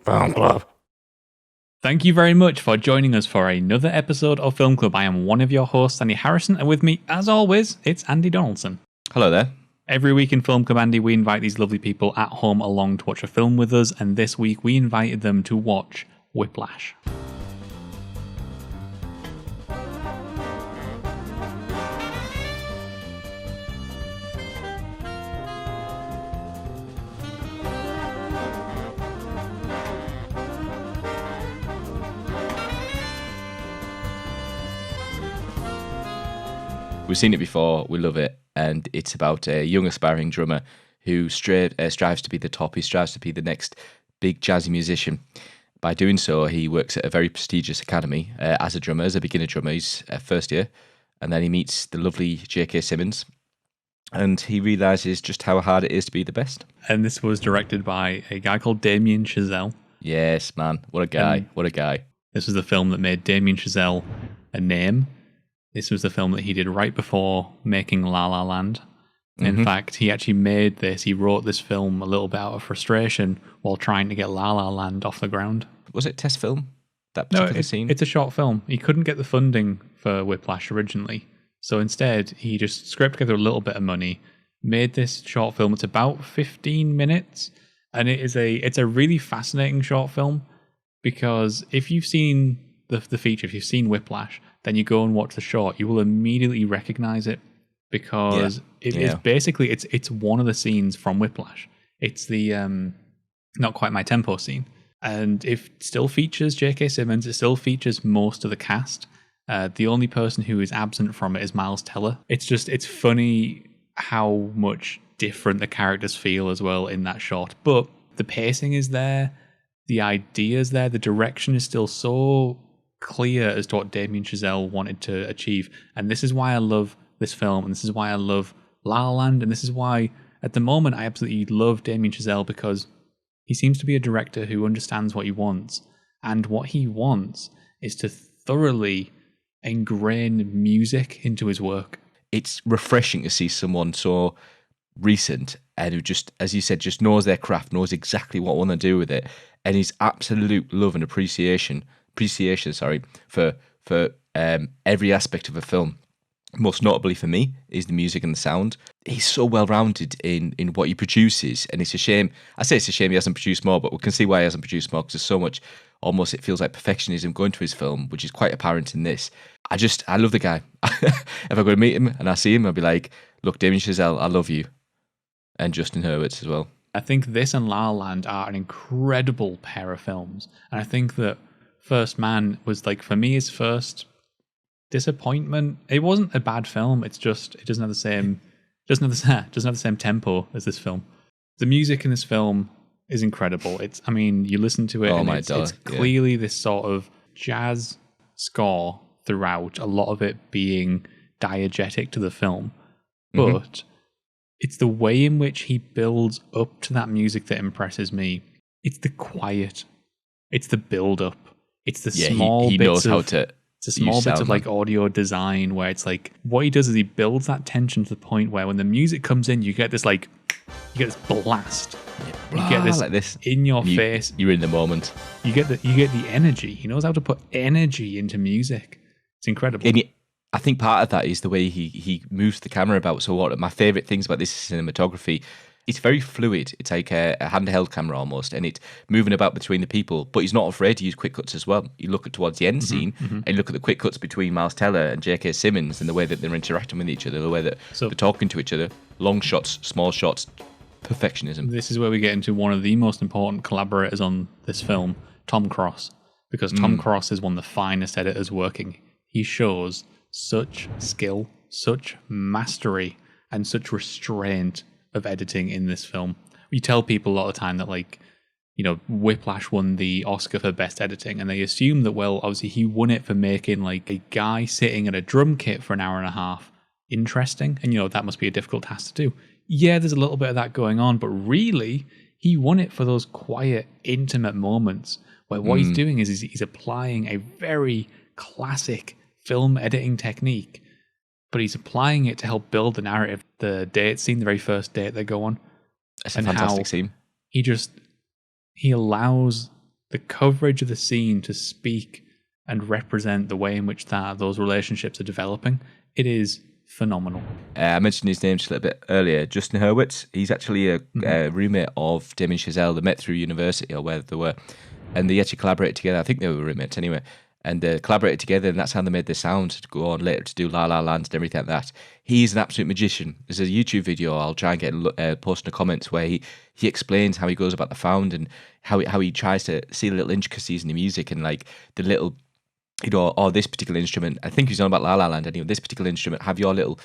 Film Club. Thank you very much for joining us for another episode of Film Club. I am one of your hosts, Andy Harrison, and with me, as always, it's Andy Donaldson. Hello there. Every week in Film Club, Andy, we invite these lovely people at home along to watch a film with us, and this week we invited them to watch Whiplash. We've seen it before, we love it, and it's about a young aspiring drummer who strives to be the top, he strives to be the next big jazzy musician. By doing so, he works at a very prestigious academy as a drummer, as a beginner drummer. He's first year, and then he meets the lovely J.K. Simmons, and he realises just how hard it is to be the best. And this was directed by a guy called Damien Chazelle. Yes, man, what a guy, what a guy. This was the film that made Damien Chazelle a name. This was the film that he did right before making La La Land. In fact, he actually made this. He wrote this film a little bit out of frustration while trying to get La La Land off the ground. Was it test film? That particular scene? It's a short film. He couldn't get the funding for Whiplash originally. So instead, he just scraped together a little bit of money, made this short film. It's about 15 minutes. And it's a really fascinating short film because if you've seen the feature, if you've seen Whiplash, then you go and watch the short, you will immediately recognize it because it's basically it's one of the scenes from Whiplash. It's the not quite my tempo scene, and it still features J.K. Simmons. It still features most of the cast. The only person who is absent from it is Miles Teller. It's funny how much different the characters feel as well in that short, but the pacing is there, the idea's there, the direction is still so clear as to what Damien Chazelle wanted to achieve. And this is why I love this film, and this is why I love La La Land, and this is why at the moment I absolutely love Damien Chazelle, because he seems to be a director who understands what he wants, and what he wants is to thoroughly ingrain music into his work. It's refreshing to see someone so recent and who just, as you said, just knows their craft, knows exactly what they want to do with it, and his absolute love and appreciation for every aspect of a film. Most notably for me is the music and the sound. He's so well-rounded in what he produces, and it's a shame. I say it's a shame he hasn't produced more, but we can see why he hasn't produced more, because there's so much, almost it feels like perfectionism going to his film, which is quite apparent in this. I love the guy. If I go to meet him and I see him, I'll be like, look, Damien Chazelle, I love you. And Justin Hurwitz as well. I think this and La La Land are an incredible pair of films, and I think that First Man was, like, for me, his first disappointment. It wasn't a bad film. It's just it doesn't have the same tempo as this film. The music in this film is incredible. You listen to it, and it's clearly this sort of jazz score throughout. A lot of it being diegetic to the film, but it's the way in which he builds up to that music that impresses me. It's the quiet. It's the build up. It's the small he bits knows of, how to it's a small bits of like audio design where it's like what he does is he builds that tension to the point where when the music comes in, you get this blast. You get this, like this in your face. You're in the moment. You get the energy. He knows how to put energy into music. It's incredible. And I think part of that is the way he moves the camera about. So what my favourite things about this is cinematography. It's very fluid. It's like a handheld camera almost, and it's moving about between the people. But he's not afraid to use quick cuts as well. You look at towards the end scene, and you look at the quick cuts between Miles Teller and J.K. Simmons, and the way that they're interacting with each other, the way that they're talking to each other. Long shots, small shots, perfectionism. This is where we get into one of the most important collaborators on this film, Tom Cross, because Tom Cross is one of the finest editors working. He shows such skill, such mastery, and such restraint of editing in this film. You tell people a lot of the time that, like, you know, Whiplash won the Oscar for best editing, and they assume that, well, obviously he won it for making like a guy sitting at a drum kit for an hour and a half interesting, and you know that must be a difficult task to do. Yeah, there's a little bit of that going on, but really he won it for those quiet, intimate moments where what he's doing is he's applying a very classic film editing technique, but he's applying it to help build the narrative. The date scene, the very first date they go on. It's a fantastic scene. He allows the coverage of the scene to speak and represent the way in which those relationships are developing, it is phenomenal. I mentioned his name just a little bit earlier. Justin Hurwitz. He's actually a roommate of Damien Chazelle. They met through university or where they were, and they actually collaborated together. I think they were roommates anyway, and they collaborated together, and that's how they made the sound to go on later to do La La Land and everything like that. He's an absolute magician. There's a YouTube video I'll try and get post in the comments where he explains how he goes about the sound and how he tries to see the little intricacies in the music and like the little, this particular instrument. I think he's on about La La Land anyway. This particular instrument, have your little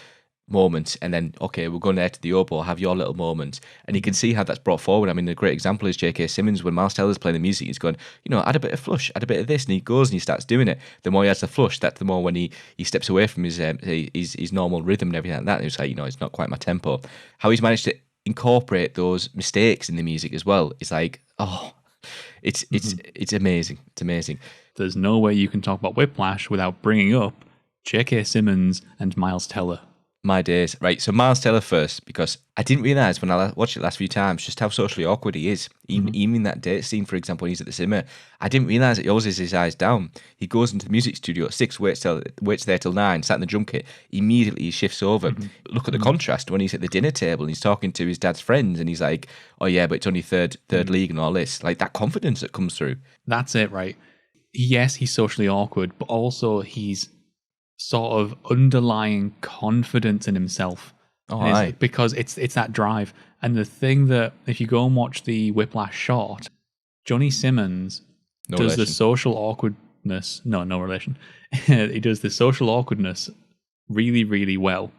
moment, and then okay, we're going there to the oboe, have your little moment, and you can see how that's brought forward. I mean, a great example is J.K. Simmons. When Miles Teller's playing the music, he's going, add a bit of flush, add a bit of this, and he goes and he starts doing it. The more he adds the flush, that's the more when he steps away from his normal rhythm and everything like that. It's like, it's not quite my tempo. How he's managed to incorporate those mistakes in the music as well. It's like, it's amazing. It's amazing. There's no way you can talk about Whiplash without bringing up J.K. Simmons and Miles Teller. My days. Right, so Miles Teller first, because I didn't realise when I watched it last few times just how socially awkward he is. Even in that date scene, for example, when he's at the cinema, I didn't realise that he always has his eyes down. He goes into the music studio at 6, waits there till 9, sat in the drum kit, immediately he shifts over. Look at the contrast when he's at the dinner table and he's talking to his dad's friends and he's like, oh yeah, but it's only third league and all this. Like that confidence that comes through. That's it, right? Yes, he's socially awkward, but also he's sort of underlying confidence in himself. Because it's that drive. And the thing that, if you go and watch the Whiplash short, Johnny Simmons does the social awkwardness. No relation. He does the social awkwardness really, really well.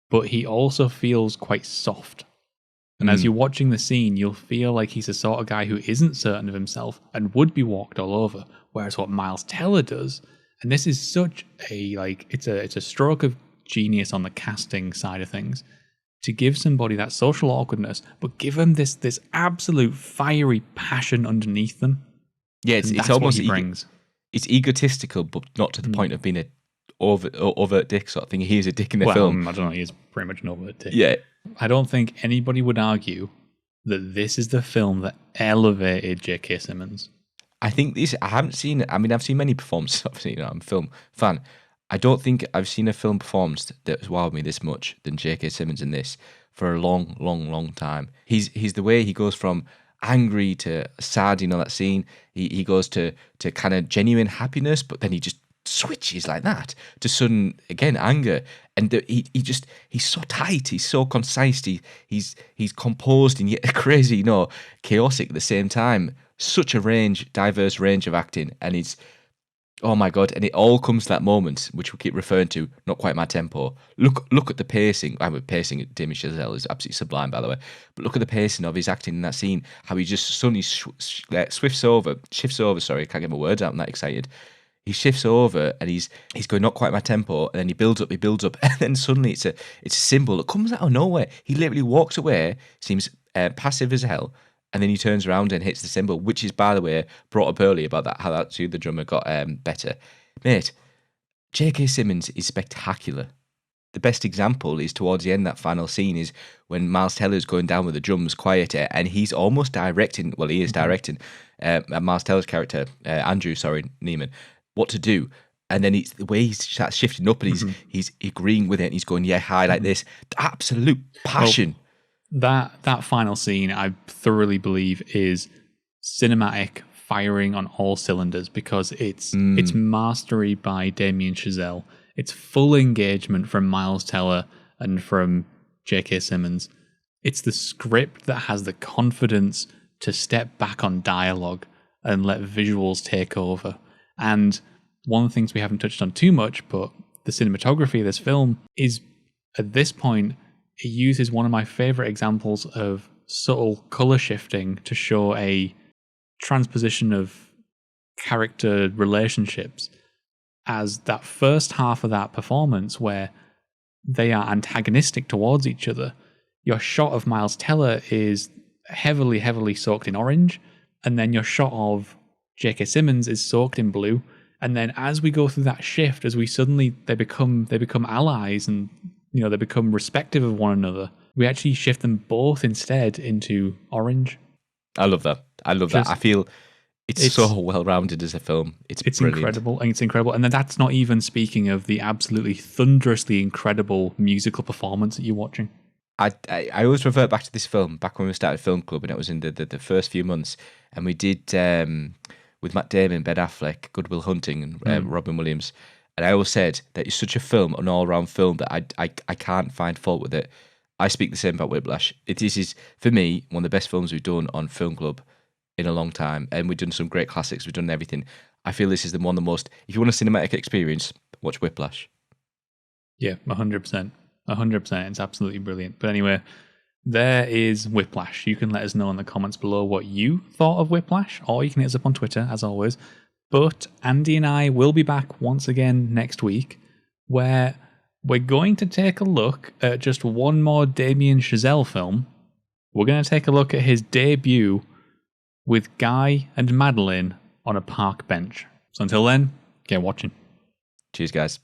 But he also feels quite soft. And as you're watching the scene, you'll feel like he's the sort of guy who isn't certain of himself and would be walked all over. Whereas what Miles Teller does, and this is such a, it's a stroke of genius on the casting side of things, to give somebody that social awkwardness, but give them this absolute fiery passion underneath them. Yeah, it's almost what he brings. It's egotistical, but not to the point of being a overt dick sort of thing. He is a dick in the film. I don't know, he is pretty much an overt dick. Yeah. I don't think anybody would argue that this is the film that elevated J.K. Simmons. I think I haven't seen, I've seen many performances, obviously, I'm a film fan. I don't think I've seen a film performed that has wowed me this much than J.K. Simmons in this for a long, long, long time. He's the way he goes from angry to sad, that scene. He goes to kind of genuine happiness, but then he just switches like that to sudden, again, anger. And he's so tight, he's so concise, he's composed and yet crazy, chaotic at the same time. Such a diverse range of acting, and it's, oh my god, and it all comes to that moment which we keep referring to, not quite my tempo. Look at the pacing. Pacing at Damien Chazelle is absolutely sublime, by the way. But look at the pacing of his acting in that scene. How he just suddenly shifts over. Sorry, I can't get my words out. I'm that excited. He shifts over and he's going, not quite my tempo, and then he builds up, and then suddenly it's a symbol that comes out of nowhere. He literally walks away, seems passive as hell. And then he turns around and hits the cymbal, which is, by the way, brought up earlier about that, how that the drummer got better. Mate, J.K. Simmons is spectacular. The best example is towards the end, that final scene is when Miles Teller's going down with the drums quieter, and he's almost directing, he is directing Miles Teller's character, Andrew Neiman, what to do. And then it's the way he starts shifting up and he's agreeing with it, and he's going, yeah, high like this. Absolute passion. That final scene, I thoroughly believe, is cinematic, firing on all cylinders, because it's mastery by Damien Chazelle. It's full engagement from Miles Teller and from J.K. Simmons. It's the script that has the confidence to step back on dialogue and let visuals take over. And one of the things we haven't touched on too much, but the cinematography of this film is, at this point, it uses one of my favorite examples of subtle color shifting to show a transposition of character relationships, as that first half of that performance where they are antagonistic towards each other. Your shot of Miles Teller is heavily, heavily soaked in orange, and then your shot of J.K. Simmons is soaked in blue. And then as we go through that shift, as we suddenly they become allies and they become respective of one another, we actually shift them both instead into orange. I love that. I feel It's so well rounded as a film. It's brilliant. Incredible, and it's incredible. And then that's not even speaking of the absolutely thunderously incredible musical performance that you're watching. I always revert back to this film back when we started Film Club, and it was in the first few months, and we did with Matt Damon, Ben Affleck, Good Will Hunting, and Robin Williams. And I always said that it's such a film, an all-round film, that I can't find fault with it. I speak the same about Whiplash. It is for me one of the best films we've done on Film Club in a long time, and we've done some great classics. We've done everything. I feel this is the one of the most. If you want a cinematic experience, watch Whiplash. Yeah, 100%. 100%. It's absolutely brilliant. But anyway, there is Whiplash. You can let us know in the comments below what you thought of Whiplash, or you can hit us up on Twitter, as always. But Andy and I will be back once again next week, where we're going to take a look at just one more Damien Chazelle film. We're going to take a look at his debut with Guy and Madeline on a park bench. So until then, get watching. Cheers, guys.